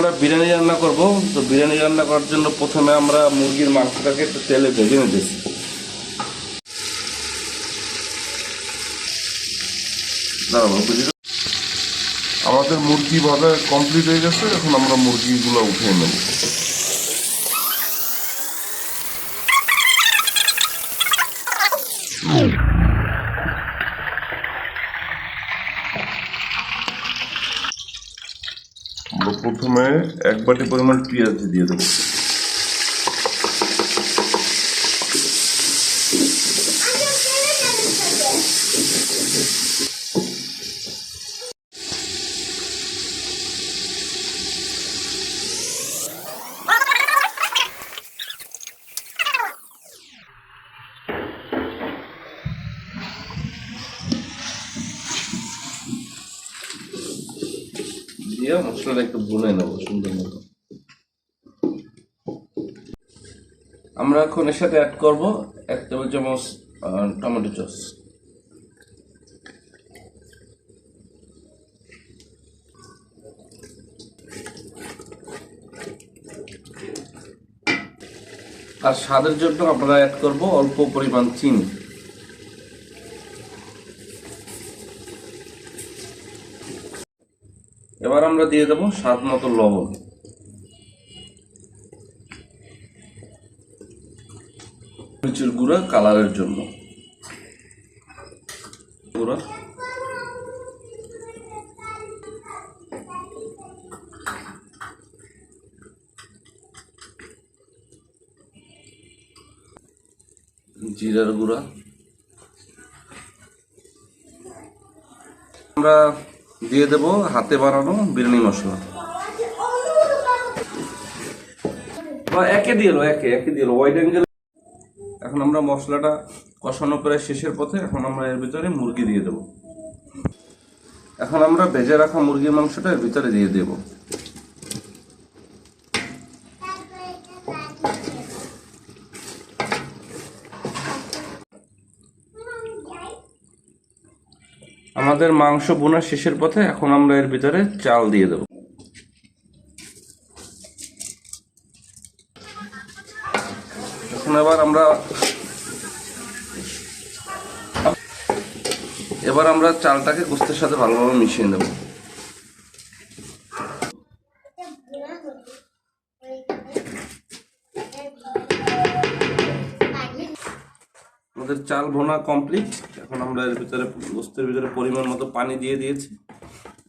আমরা বিরিয়ানি রান্না করব। তো বিরিয়ানি রান্না করার জন্য প্রথমে আমরা মুরগির মাংসটাকে একটু তেলে ভেজে নিতেছি। আমাদের মুরগি ভাজা কমপ্লিট হয়ে গেছে, এখন আমরা মুরগিগুলো উঠিয়ে নেব। আমরা প্রথমে 1 বাটি পরিমাণ পেঁয়াজ দিয়ে দেবো। দিয়ে মশলাটা একটু ভুনে নেবো সুন্দর মতো। আমরা এখন এর সাথে অ্যাড করব 1 টেবিল চামচ টমেটো সস। আর স্বাদের জন্য আমরা অ্যাড করব অল্প পরিমাণ চিনি। এবার আমরা দিয়ে দেব স্বাদ মতো লবণ, মরিচের গুঁড়া কালারের জন্য, গুঁড়া জিরার গুঁড়া, আমরা দিয়ে দেব হাতে বানানো বিরিয়ানি মশলা। একে দিয়ে ওয়াইড অ্যাঙ্গেল। এখন আমরা মশলাটা কষানো প্রায় শেষের পথে। এখন আমরা এর ভিতরে মুরগি দিয়ে দেব। এখন আমরা ভেজে রাখা মুরগির মাংসটা এর ভিতরে দিয়ে দেব। আমাদের মাংস বোনা শেষের পথে। এখন আমরা এর ভিতরে চাল দিয়ে দেব। এখন এবার আমরা চালটাকে গোস্তের সাথে ভালোভাবে মিশিয়ে নেব। আমাদের চাল ভোনা কমপ্লিট। এখন আমরা এর ভিতরে গোস্তের ভিতরে পরিমাণ মতো পানি দিয়ে দিয়েছি।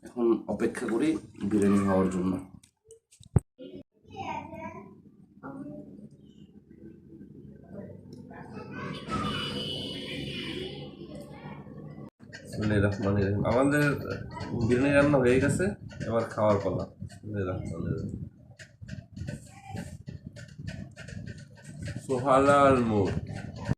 এখন অপেক্ষা করি বিরিয়ানি হওয়ার জন্য। আমাদের বিরিয়ানি রান্না হয়ে গেছে, এবার খাওয়ার পালা। সোহালাল মোড়।